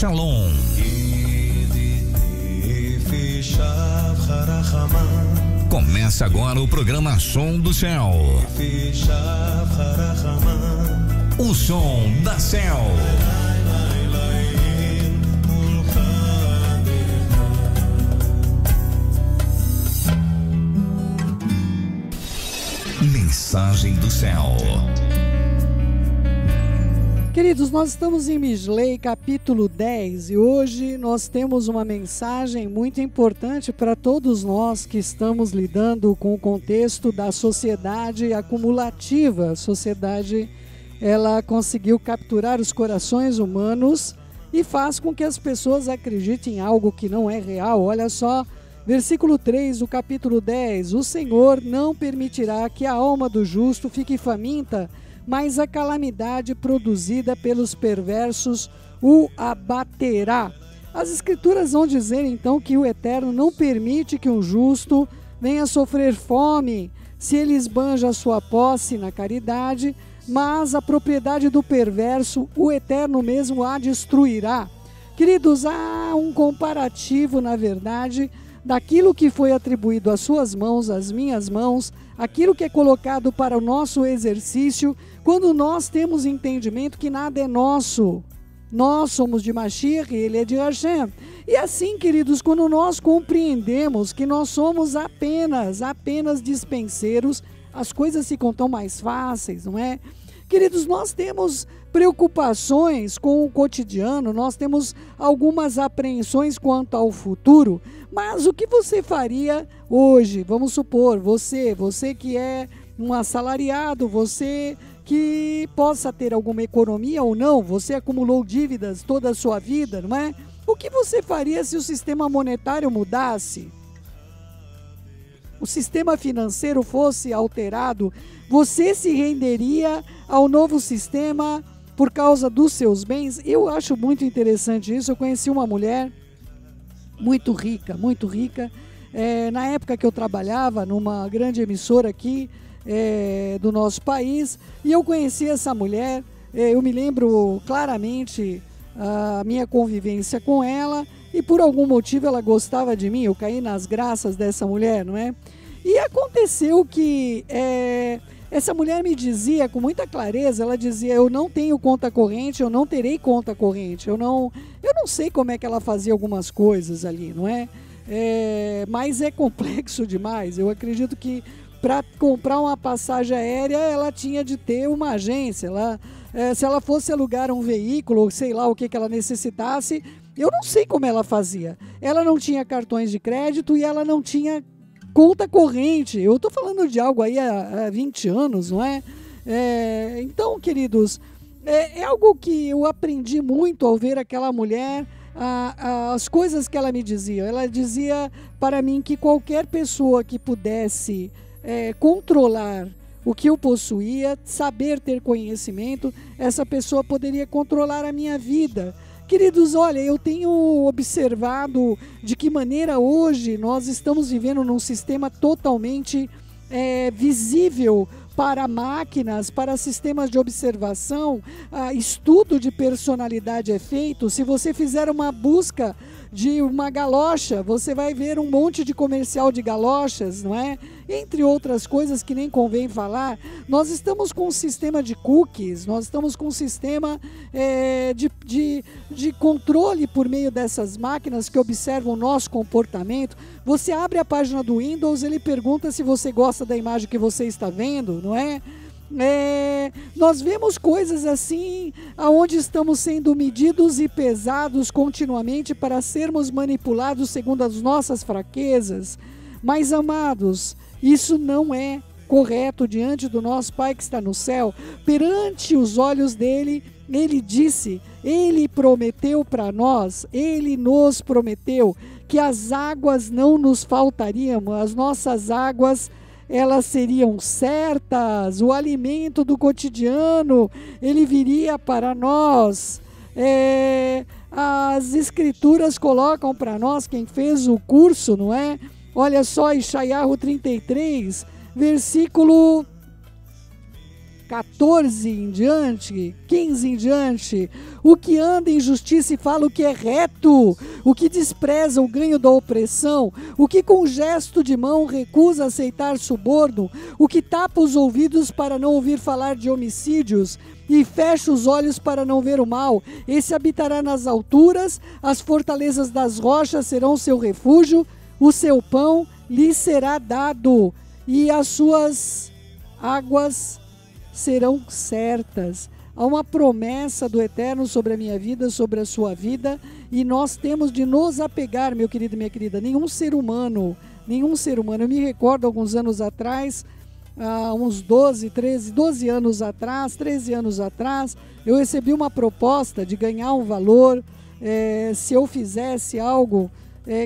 Shalom. Começa agora o programa Som do Céu. O som da Céu. Mensagem do Céu. Queridos, nós estamos em Mislei, capítulo 10, e hoje nós temos uma mensagem muito importante para todos nós que estamos lidando com o contexto da sociedade acumulativa. A sociedade, ela conseguiu capturar os corações humanos e faz com que as pessoas acreditem em algo que não é real. Olha só, versículo 3 do capítulo 10, o Senhor não permitirá que a alma do justo fique faminta, mas a calamidade produzida pelos perversos o abaterá. As escrituras vão dizer então que o Eterno não permite que um justo venha sofrer fome se ele esbanja a sua posse na caridade, mas a propriedade do perverso o Eterno mesmo a destruirá. Queridos, há um comparativo, na verdade, daquilo que foi atribuído às suas mãos, às minhas mãos, aquilo que é colocado para o nosso exercício, quando nós temos entendimento que nada é nosso. Nós somos de Mashiach e ele é de Hashem. E assim, queridos, quando nós compreendemos que nós somos apenas dispenseiros, as coisas ficam tão mais fáceis, não é? Queridos, nós temos preocupações com o cotidiano, nós temos algumas apreensões quanto ao futuro, mas o que você faria hoje? Vamos supor, você que é um assalariado, você que possa ter alguma economia ou não, você acumulou dívidas toda a sua vida, não é? O que você faria se o sistema monetário mudasse? O sistema financeiro fosse alterado, você se renderia ao novo sistema por causa dos seus bens? Eu acho muito interessante isso. Eu conheci uma mulher muito rica, na época que eu trabalhava numa grande emissora aqui do nosso país, e eu conheci essa mulher, eu me lembro claramente a minha convivência com ela, e por algum motivo ela gostava de mim, eu caí nas graças dessa mulher, não é? E aconteceu que essa mulher me dizia com muita clareza, ela dizia, eu não tenho conta corrente, eu não terei conta corrente, eu não sei como é que ela fazia algumas coisas ali, não é? Mas é complexo demais. Eu acredito que para comprar uma passagem aérea, ela tinha de ter uma agência, se ela fosse alugar um veículo, ou sei lá o que ela necessitasse, eu não sei como ela fazia. Ela não tinha cartões de crédito e ela não tinha conta corrente. Eu estou falando de algo aí há 20 anos, não é? Então, queridos, é algo que eu aprendi muito ao ver aquela mulher, as coisas que ela me dizia. Ela dizia para mim que qualquer pessoa que pudesse controlar o que eu possuía, saber ter conhecimento, essa pessoa poderia controlar a minha vida. Queridos, olha, eu tenho observado de que maneira hoje nós estamos vivendo num sistema totalmente visível para máquinas, para sistemas de observação, estudo de personalidade é feito. Se você fizer uma busca de uma galocha, você vai ver um monte de comercial de galochas, não é? Entre outras coisas que nem convém falar. Nós estamos com um sistema de cookies, nós estamos com um sistema de controle por meio dessas máquinas que observam o nosso comportamento. Você abre a página do Windows, ele pergunta se você gosta da imagem que você está vendo, não é? Nós vemos coisas assim, onde estamos sendo medidos e pesados continuamente para sermos manipulados segundo as nossas fraquezas. Mas, amados, isso não é correto diante do nosso Pai que está no céu. Perante os olhos dele, ele disse, ele prometeu para nós, ele nos prometeu que as águas não nos faltariam, as nossas águas, elas seriam certas, o alimento do cotidiano, ele viria para nós. As escrituras colocam para nós, quem fez o curso, não é? Olha só, Ishaiahu 33, versículo 14 em diante, 15 em diante, o que anda em justiça e fala o que é reto, o que despreza o ganho da opressão, o que com gesto de mão recusa aceitar suborno, o que tapa os ouvidos para não ouvir falar de homicídios e fecha os olhos para não ver o mal, esse habitará nas alturas, as fortalezas das rochas serão seu refúgio, o seu pão lhe será dado e as suas águas serão certas. Há uma promessa do Eterno sobre a minha vida, sobre a sua vida, e nós temos de nos apegar, meu querido e minha querida. Nenhum ser humano, eu me recordo alguns anos atrás, uns 13 anos atrás, eu recebi uma proposta de ganhar um valor, se eu fizesse algo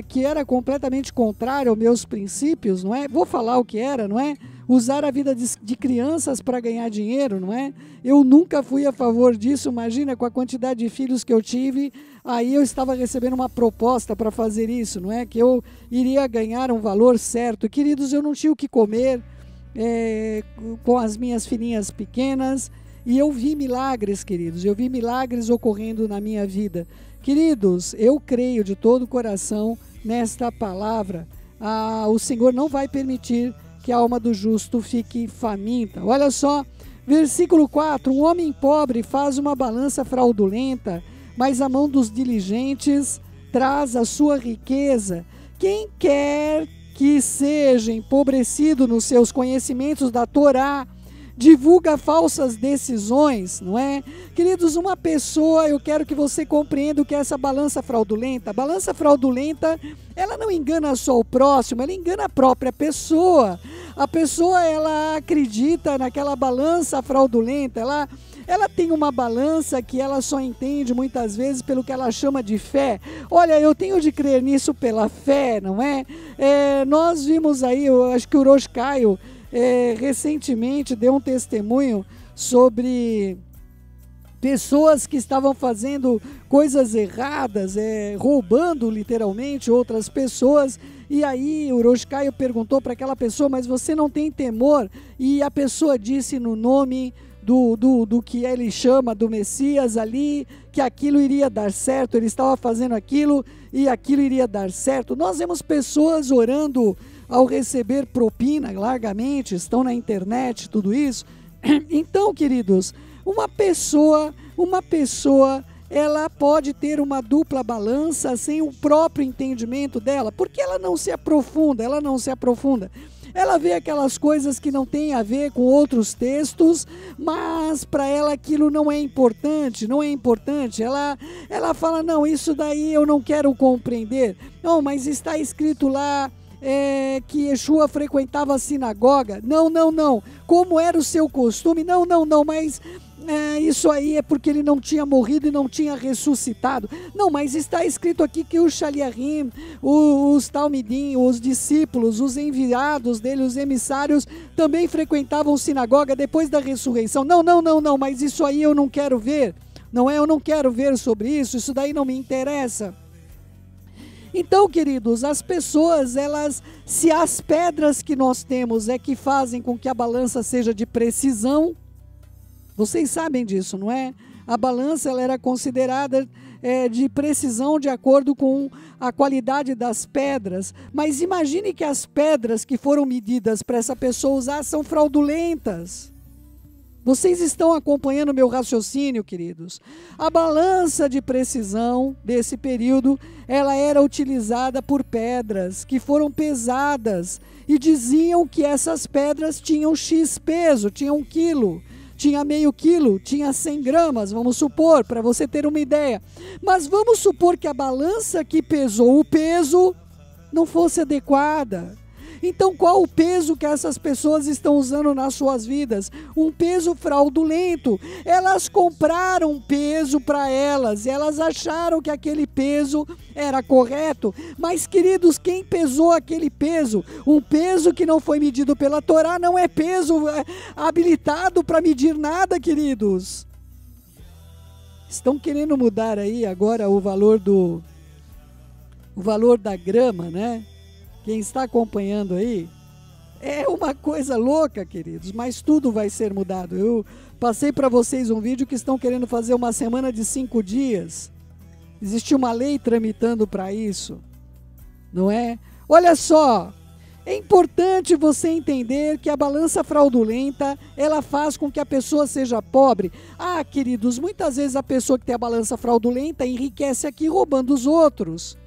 que era completamente contrário aos meus princípios, não é? Vou falar o que era, não é? Usar a vida de crianças para ganhar dinheiro, não é? Eu nunca fui a favor disso, imagina, com a quantidade de filhos que eu tive, aí eu estava recebendo uma proposta para fazer isso, não é? Que eu iria ganhar um valor certo. Queridos, eu não tinha o que comer com as minhas filhinhas pequenas, e eu vi milagres, queridos, eu vi milagres ocorrendo na minha vida. Queridos, eu creio de todo o coração nesta palavra. O Senhor não vai permitir que a alma do justo fique faminta. Olha só, versículo 4, um homem pobre faz uma balança fraudulenta, mas a mão dos diligentes traz a sua riqueza. Quem quer que seja empobrecido nos seus conhecimentos da Torá, divulga falsas decisões, não é? Queridos, uma pessoa, eu quero que você compreenda o que é essa balança fraudulenta. A balança fraudulenta, ela não engana só o próximo, ela engana a própria pessoa. A pessoa, ela acredita naquela balança fraudulenta, ela tem uma balança que ela só entende muitas vezes pelo que ela chama de fé. Olha, eu tenho de crer nisso pela fé, não é? Nós vimos aí, eu acho que o Urosh Caio, recentemente deu um testemunho sobre pessoas que estavam fazendo coisas erradas, roubando literalmente outras pessoas, e aí o Urosh Caio perguntou para aquela pessoa, mas você não tem temor? E a pessoa disse no nome do que ele chama do Messias ali, que aquilo iria dar certo, ele estava fazendo aquilo e aquilo iria dar certo. Nós vemos pessoas orando ao receber propina largamente, estão na internet, tudo isso. Então, queridos, uma pessoa, ela pode ter uma dupla balança sem o próprio entendimento dela, porque ela não se aprofunda. Ela vê aquelas coisas que não têm a ver com outros textos, mas para ela aquilo não é importante. Ela fala, não, isso daí eu não quero compreender. Não, mas está escrito lá que Yeshua frequentava a sinagoga. Não. Como era o seu costume? Não, mas isso aí é porque ele não tinha morrido e não tinha ressuscitado. Não, mas está escrito aqui que os Shaliachim, os Talmidim, os discípulos, os enviados dele, os emissários, também frequentavam sinagoga depois da ressurreição. Não, mas isso aí eu não quero ver. Eu não quero ver sobre isso daí não me interessa. Então, queridos, as pessoas, se as pedras que nós temos que fazem com que a balança seja de precisão, vocês sabem disso, não é? A balança ela era considerada de precisão de acordo com a qualidade das pedras, mas imagine que as pedras que foram medidas para essa pessoa usar são fraudulentas. Vocês estão acompanhando o meu raciocínio, queridos? A balança de precisão desse período, ela era utilizada por pedras que foram pesadas e diziam que essas pedras tinham X peso, tinham 1 quilo, tinha meio quilo, tinha 100 gramas, vamos supor, para você ter uma ideia. Mas vamos supor que a balança que pesou o peso não fosse adequada. Então, qual o peso que essas pessoas estão usando nas suas vidas? Um peso fraudulento. Elas compraram peso para elas, elas acharam que aquele peso era correto. Mas, queridos, quem pesou aquele peso? Um peso que não foi medido pela Torá não é peso habilitado para medir nada, queridos. Estão querendo mudar aí agora o valor da grama, né? Quem está acompanhando aí, É uma coisa louca, queridos, mas tudo vai ser mudado. Eu passei para vocês um vídeo que estão querendo fazer uma semana de 5 dias. Existe uma lei tramitando para isso, não é? Olha só, é importante você entender que a balança fraudulenta, ela faz com que a pessoa seja pobre. Ah, queridos, muitas vezes a pessoa que tem a balança fraudulenta enriquece aqui roubando os outros,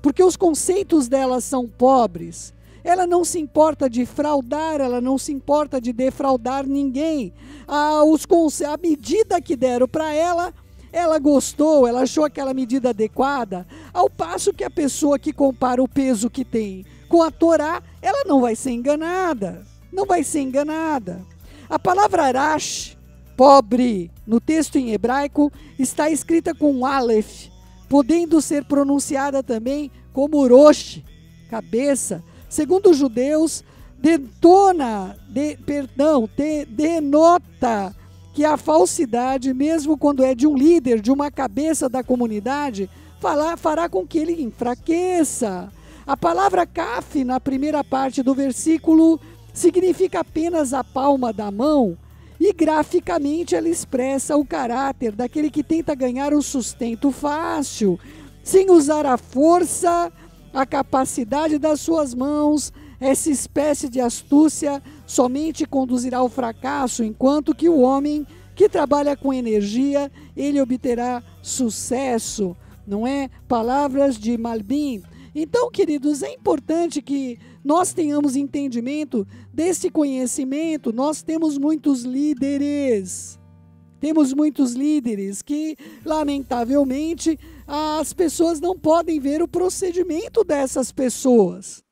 porque os conceitos dela são pobres. Ela não se importa de fraudar, ela não se importa de defraudar ninguém. A medida que deram para ela, ela gostou, ela achou aquela medida adequada, ao passo que a pessoa que compara o peso que tem com a Torá, ela não vai ser enganada, não vai ser enganada. A palavra arash, pobre, no texto em hebraico, está escrita com aleph, podendo ser pronunciada também como rosh, cabeça. Segundo os judeus, denota que a falsidade, mesmo quando é de um líder, de uma cabeça da comunidade, fará com que ele enfraqueça. A palavra kaf, na primeira parte do versículo, significa apenas a palma da mão, e graficamente ela expressa o caráter daquele que tenta ganhar o sustento fácil, sem usar a força, a capacidade das suas mãos. Essa espécie de astúcia somente conduzirá ao fracasso, enquanto que o homem que trabalha com energia, ele obterá sucesso, não é? Palavras de Malbim. Então, queridos, é importante que nós tenhamos entendimento desse conhecimento. Nós temos muitos líderes que, lamentavelmente, as pessoas não podem ver o procedimento dessas pessoas.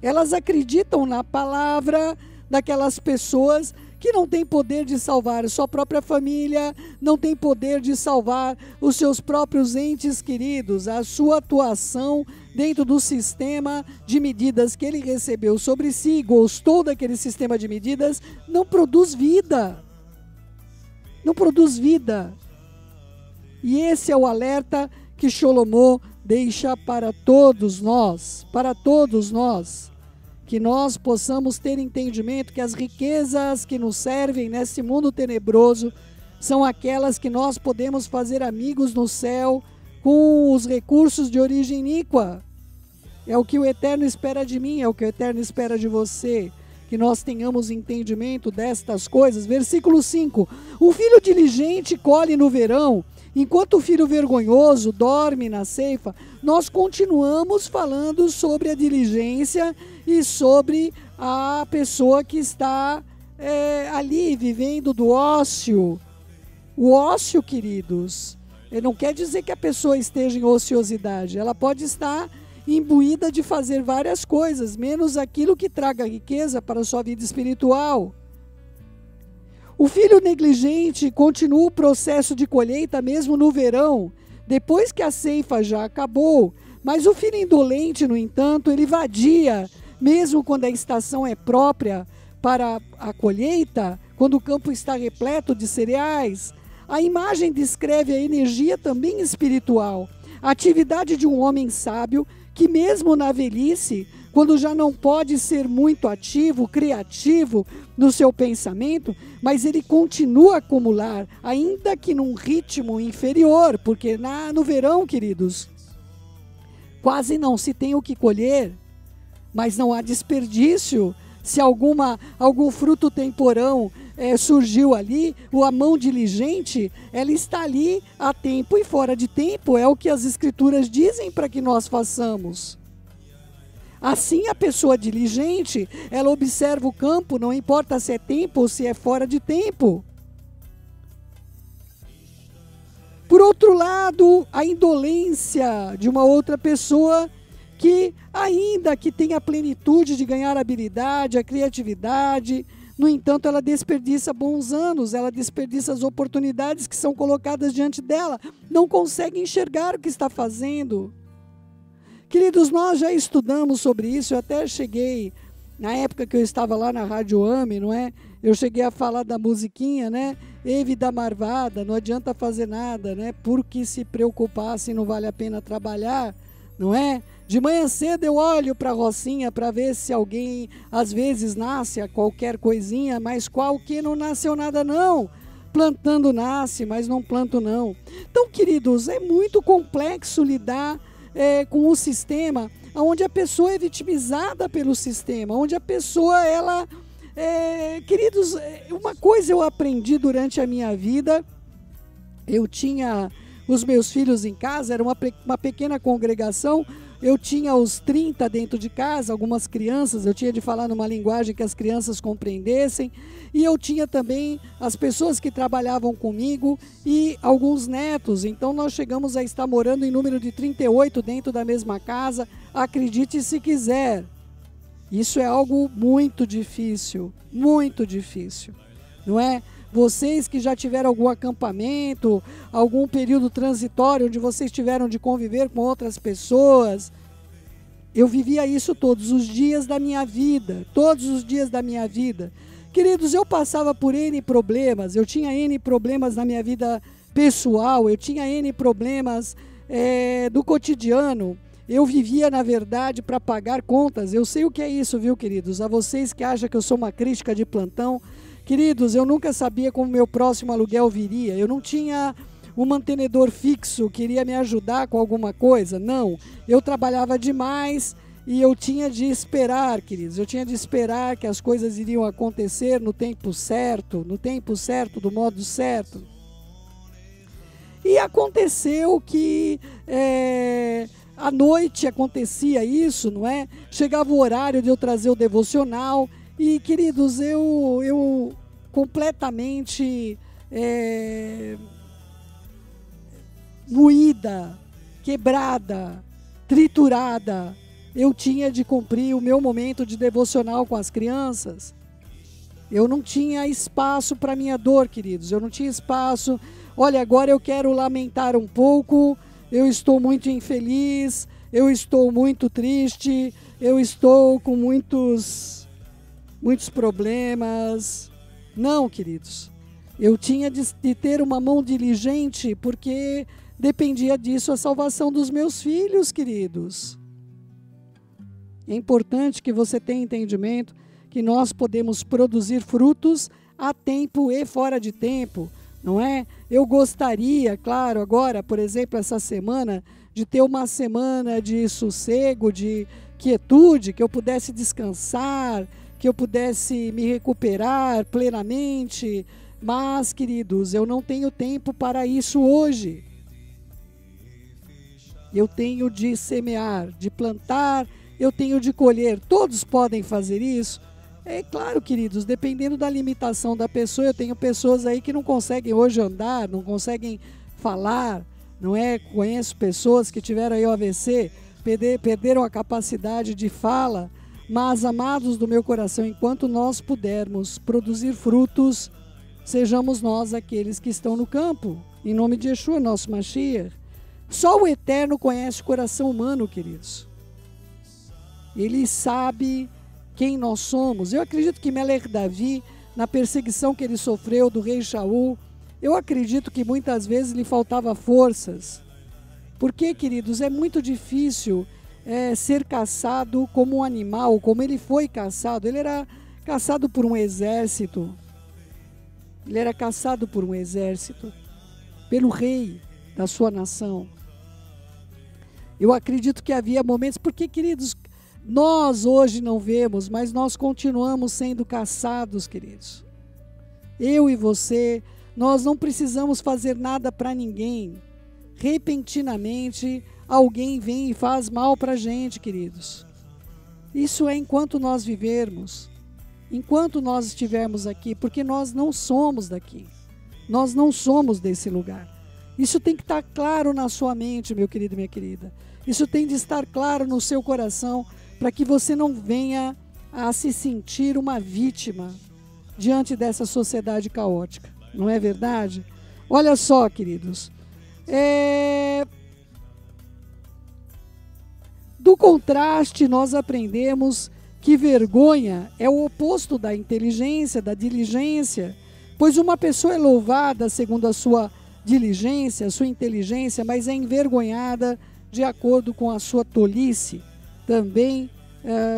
Elas acreditam na palavra daquelas pessoas que não têm poder de salvar sua própria família, não têm poder de salvar os seus próprios entes queridos. A sua atuação dentro do sistema de medidas que ele recebeu sobre si, gostou daquele sistema de medidas, não produz vida. Não produz vida. E esse é o alerta que Shlomo deixa para todos nós, que nós possamos ter entendimento que as riquezas que nos servem nesse mundo tenebroso são aquelas que nós podemos fazer amigos no céu com os recursos de origem iníqua. É o que o Eterno espera de mim, é o que o Eterno espera de você, que nós tenhamos entendimento destas coisas. Versículo 5, o filho diligente colhe no verão, enquanto o filho vergonhoso dorme na ceifa. Nós continuamos falando sobre a diligência e sobre a pessoa que está ali vivendo do ócio. O ócio, queridos, não quer dizer que a pessoa esteja em ociosidade. Ela pode estar imbuída de fazer várias coisas, menos aquilo que traga riqueza para a sua vida espiritual. O filho negligente continua o processo de colheita mesmo no verão, depois que a ceifa já acabou. Mas o filho indolente, no entanto, ele vadia, mesmo quando a estação é própria para a colheita, quando o campo está repleto de cereais. A imagem descreve a energia também espiritual, a atividade de um homem sábio que mesmo na velhice, quando já não pode ser muito ativo, criativo no seu pensamento, mas ele continua a acumular, ainda que num ritmo inferior, porque no verão, queridos, quase não se tem o que colher, mas não há desperdício. Se algum fruto temporão surgiu ali, a mão diligente, ela está ali a tempo e fora de tempo, é o que as escrituras dizem para que nós façamos. Assim, a pessoa diligente, ela observa o campo, não importa se é tempo ou se é fora de tempo. Por outro lado, a indolência de uma outra pessoa que, ainda que tenha a plenitude de ganhar a habilidade, a criatividade, no entanto, ela desperdiça bons anos, ela desperdiça as oportunidades que são colocadas diante dela, não consegue enxergar o que está fazendo. Queridos, nós já estudamos sobre isso. Eu até cheguei, na época que eu estava lá na Rádio AME, não é? Eu cheguei a falar da musiquinha, né? Eve da Marvada, não adianta fazer nada, né? Porque se preocupar se não vale a pena trabalhar, não é? De manhã cedo eu olho para a rocinha para ver se alguém, às vezes, nasce qualquer coisinha, mas qual que não nasceu nada não. Plantando nasce, mas não planto não. Então, queridos, é muito complexo lidar com o sistema, onde a pessoa é vitimizada pelo sistema, onde a pessoa, ela... queridos, uma coisa eu aprendi durante a minha vida, eu tinha os meus filhos em casa, era uma pequena congregação, eu tinha os 30 dentro de casa, algumas crianças, eu tinha de falar numa linguagem que as crianças compreendessem, e eu tinha também as pessoas que trabalhavam comigo e alguns netos, então nós chegamos a estar morando em número de 38 dentro da mesma casa, acredite se quiser. Isso é algo muito difícil, não é? Vocês que já tiveram algum acampamento, algum período transitório onde vocês tiveram de conviver com outras pessoas, eu vivia isso todos os dias da minha vida, Queridos, eu passava por N problemas, eu tinha N problemas na minha vida pessoal, eu tinha N problemas do cotidiano. Eu vivia, na verdade, para pagar contas. Eu sei o que é isso, viu, queridos? A vocês que acham que eu sou uma crítica de plantão, queridos, eu nunca sabia como meu próximo aluguel viria. Eu não tinha um mantenedor fixo que iria me ajudar com alguma coisa. Não, eu trabalhava demais e eu tinha de esperar, queridos. Eu tinha de esperar que as coisas iriam acontecer no tempo certo, do modo certo. E aconteceu que... à noite acontecia isso, não é? Chegava o horário de eu trazer o devocional e, queridos, eu completamente moída, quebrada, triturada, eu tinha de cumprir o meu momento de devocional com as crianças. Eu não tinha espaço para minha dor, queridos, eu não tinha espaço. Olha, agora eu quero lamentar um pouco. Eu estou muito infeliz, eu estou muito triste, eu estou com muitos problemas. Não, queridos. Eu tinha de ter uma mão diligente, porque dependia disso a salvação dos meus filhos, queridos. É importante que você tenha entendimento que nós podemos produzir frutos a tempo e fora de tempo. Não é? Eu gostaria, claro, agora, por exemplo, essa semana, de ter uma semana de sossego, de quietude, que eu pudesse descansar, que eu pudesse me recuperar plenamente. Mas, queridos, eu não tenho tempo para isso hoje. Eu tenho de semear, de plantar, eu tenho de colher. Todos podem fazer isso? É claro, queridos, dependendo da limitação da pessoa, eu tenho pessoas aí que não conseguem hoje andar, não conseguem falar, não é? Conheço pessoas que tiveram aí o AVC, perderam a capacidade de fala, mas, amados do meu coração, enquanto nós pudermos produzir frutos, sejamos nós aqueles que estão no campo, em nome de Yeshua, nosso Mashiach. Só o Eterno conhece o coração humano, queridos. Ele sabe quem nós somos. Eu acredito que Melech Davi, na perseguição que ele sofreu do rei Shaul, eu acredito que muitas vezes lhe faltava forças. Porque, queridos, é muito difícil ser caçado como um animal, como ele foi caçado. Ele era caçado por um exército. Ele era caçado por um exército, pelo rei da sua nação. Eu acredito que havia momentos, porque, queridos, nós hoje não vemos, mas nós continuamos sendo caçados, queridos. Eu e você, nós não precisamos fazer nada para ninguém. Repentinamente, alguém vem e faz mal para a gente, queridos. Isso é enquanto nós vivermos, enquanto nós estivermos aqui, porque nós não somos daqui. Nós não somos desse lugar. Isso tem que estar claro na sua mente, meu querido e minha querida. Isso tem de estar claro no seu coração, para que você não venha a se sentir uma vítima diante dessa sociedade caótica. Não é verdade? Olha só, queridos. Do contraste, nós aprendemos que vergonha é o oposto da inteligência, da diligência, pois uma pessoa é louvada segundo a sua diligência, a sua inteligência, mas é envergonhada de acordo com a sua tolice. também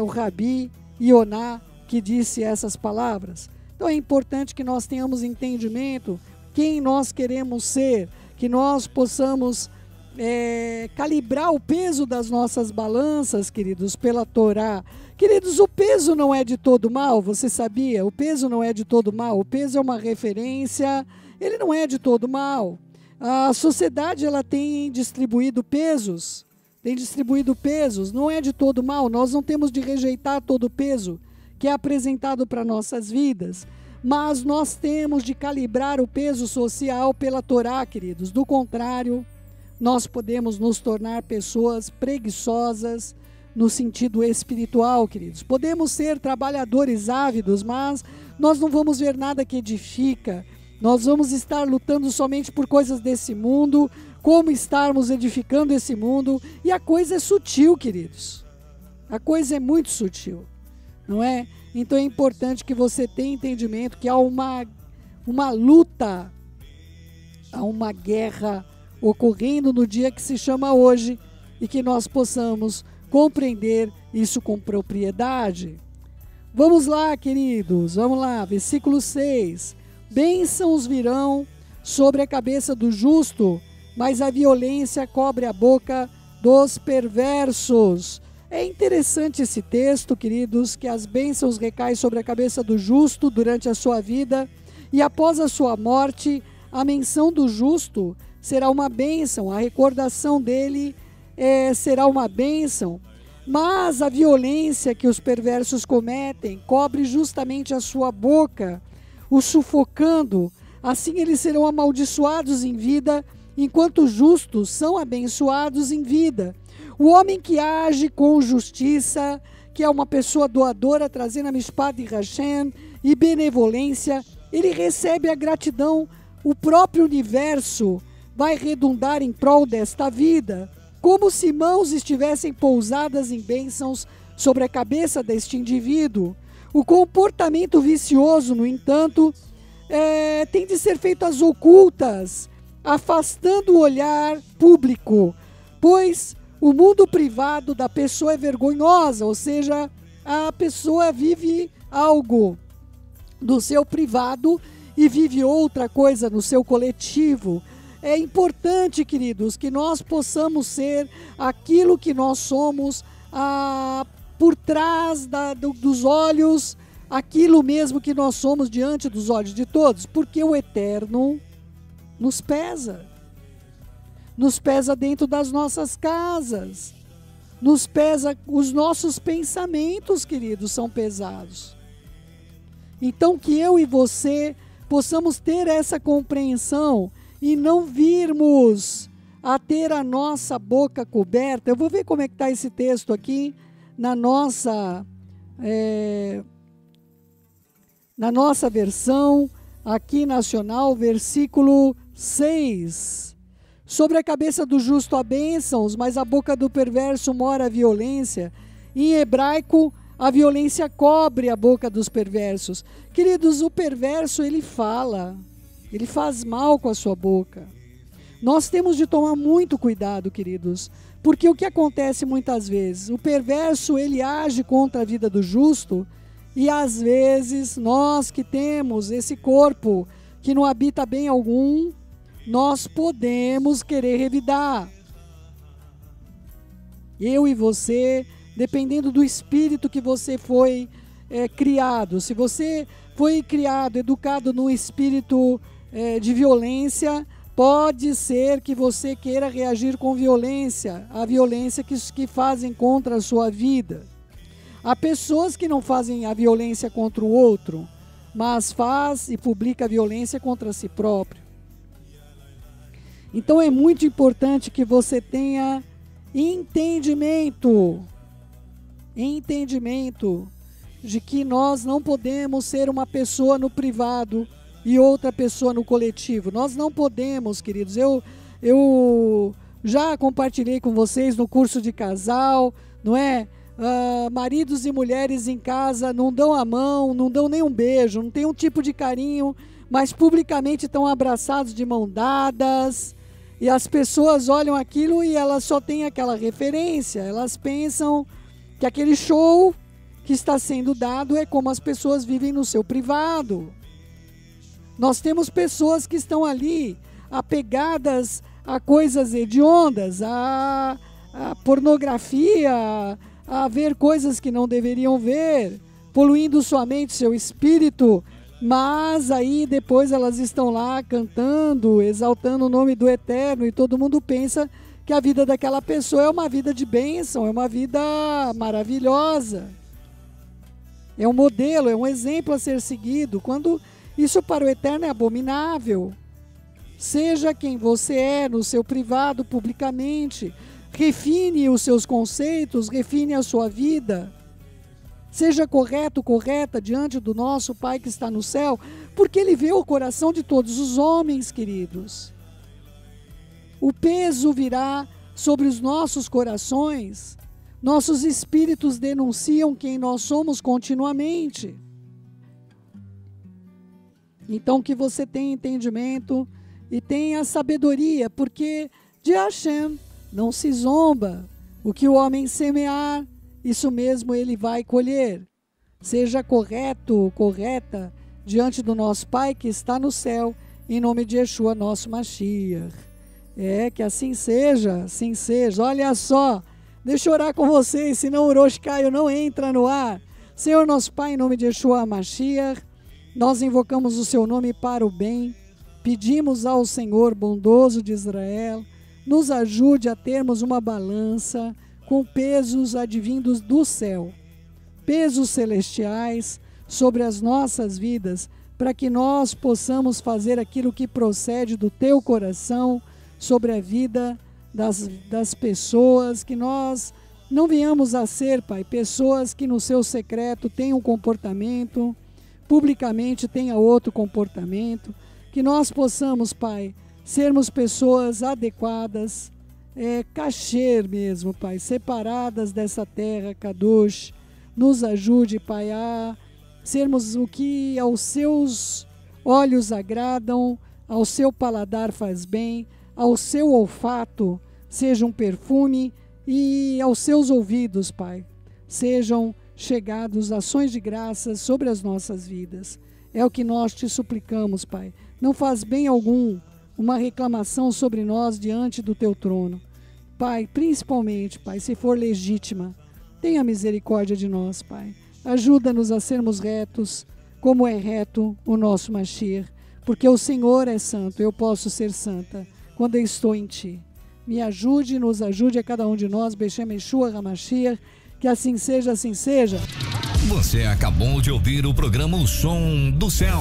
o Rabi Ioná, que disse essas palavras. Então é importante que nós tenhamos entendimento quem nós queremos ser, que nós possamos calibrar o peso das nossas balanças, queridos, pela Torá. Queridos, o peso não é de todo mal, você sabia? O peso não é de todo mal, o peso é uma referência, ele não é de todo mal. A sociedade, ela tem distribuído pesos, não é de todo mal, nós não temos de rejeitar todo o peso que é apresentado para nossas vidas, mas nós temos de calibrar o peso social pela Torá, queridos. Do contrário, nós podemos nos tornar pessoas preguiçosas no sentido espiritual, queridos. Podemos ser trabalhadores ávidos, mas nós não vamos ver nada que edifica. Nós vamos estar lutando somente por coisas desse mundo, como estarmos edificando esse mundo. E a coisa é sutil, queridos. A coisa é muito sutil, não é? Então é importante que você tenha entendimento que há uma luta, há uma guerra ocorrendo no dia que se chama hoje, e que nós possamos compreender isso com propriedade. Vamos lá, queridos, vamos lá, versículo 6. Bênçãos virão sobre a cabeça do justo, mas a violência cobre a boca dos perversos. É interessante esse texto, queridos, que as bênçãos recaem sobre a cabeça do justo durante a sua vida, e após a sua morte, a menção do justo será uma bênção, a recordação dele será uma bênção, mas a violência que os perversos cometem cobre justamente a sua boca, o sufocando. Assim eles serão amaldiçoados em vida, enquanto os justos são abençoados em vida. O homem que age com justiça, que é uma pessoa doadora, trazendo a mishpat de Hashem e benevolência, ele recebe a gratidão. O próprio universo vai redundar em prol desta vida, como se mãos estivessem pousadas em bênçãos sobre a cabeça deste indivíduo. O comportamento vicioso, no entanto, tem de ser feito às ocultas, afastando o olhar público, pois o mundo privado da pessoa é vergonhosa, ou seja, a pessoa vive algo do seu privado e vive outra coisa no seu coletivo. É importante, queridos, que nós possamos ser aquilo que nós somos, por trás dos olhos, aquilo mesmo que nós somos diante dos olhos de todos, porque o eterno nos pesa dentro das nossas casas, nos pesa, os nossos pensamentos, queridos, são pesados. Então que eu e você possamos ter essa compreensão e não virmos a ter a nossa boca coberta. Eu vou ver como é que está esse texto aqui na nossa versão aqui nacional, versículo 6. Sobre a cabeça do justo há bênçãos, mas a boca do perverso mora a violência. Em hebraico, a violência cobre a boca dos perversos. Queridos, o perverso, ele fala, ele faz mal com a sua boca. Nós temos de tomar muito cuidado, queridos, porque o que acontece muitas vezes? O perverso, ele age contra a vida do justo, e às vezes nós que temos esse corpo que não habita bem algum, nós podemos querer revidar. Eu e você, dependendo do espírito que você foi criado, se você foi criado, educado num espírito de violência, pode ser que você queira reagir com violência, a violência que fazem contra a sua vida. Há pessoas que não fazem a violência contra o outro, mas faz e publica a violência contra si próprio. Então é muito importante que você tenha entendimento de que nós não podemos ser uma pessoa no privado e outra pessoa no coletivo. Nós não podemos, queridos. Eu já compartilhei com vocês no curso de casal, não é? Maridos e mulheres em casa não dão a mão, não dão nem um beijo, não tem um tipo de carinho, mas publicamente estão abraçados de mão dadas. E as pessoas olham aquilo e elas só têm aquela referência, elas pensam que aquele show que está sendo dado é como as pessoas vivem no seu privado. Nós temos pessoas que estão ali apegadas a coisas hediondas, a pornografia, a ver coisas que não deveriam ver, poluindo sua mente, seu espírito, mas aí depois elas estão lá cantando, exaltando o nome do Eterno, e todo mundo pensa que a vida daquela pessoa é uma vida de bênção, é uma vida maravilhosa. É um modelo, é um exemplo a ser seguido, quando isso para o Eterno é abominável. Seja quem você é no seu privado, publicamente. Refine os seus conceitos, refine a sua vida. Seja correto, correta diante do nosso Pai que está no céu, porque Ele vê o coração de todos os homens, queridos. O peso virá sobre os nossos corações. Nossos espíritos denunciam quem nós somos continuamente. Então que você tenha entendimento e tenha sabedoria, porque de Hashem não se zomba. O que o homem semear, isso mesmo ele vai colher. Seja correto, correta, diante do nosso Pai que está no céu, em nome de Yeshua, nosso Mashiach. Que assim seja, assim seja. Olha só, deixa eu orar com vocês, senão o Orochi Caio não entra no ar. Senhor nosso Pai, em nome de Yeshua Mashiach, nós invocamos o seu nome para o bem. Pedimos ao Senhor bondoso de Israel, nos ajude a termos uma balança com pesos advindos do céu, pesos celestiais sobre as nossas vidas, para que nós possamos fazer aquilo que procede do teu coração sobre a vida das pessoas, que nós não venhamos a ser, Pai, pessoas que no seu secreto têm um comportamento, publicamente tenha outro comportamento, que nós possamos, Pai, sermos pessoas adequadas, kasher mesmo, Pai, separadas dessa terra, Kadosh. Nos ajude, Pai, a sermos o que aos seus olhos agradam, ao seu paladar faz bem, ao seu olfato seja um perfume e aos seus ouvidos, Pai, sejam chegados ações de graças sobre as nossas vidas. É o que nós te suplicamos, Pai. Não faz bem algum uma reclamação sobre nós diante do teu trono. Pai, principalmente, Pai, se for legítima, tenha misericórdia de nós, Pai. Ajuda-nos a sermos retos, como é reto o nosso Mashiach, porque o Senhor é santo, eu posso ser santa quando eu estou em Ti. Me ajude, nos ajude a cada um de nós, Beshem Yeshua HaMashiach, que assim seja, assim seja. Você acabou de ouvir o programa O Som do Céu.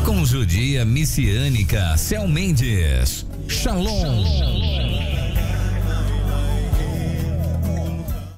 Com judia messiânica Céu Mendes. Shalom.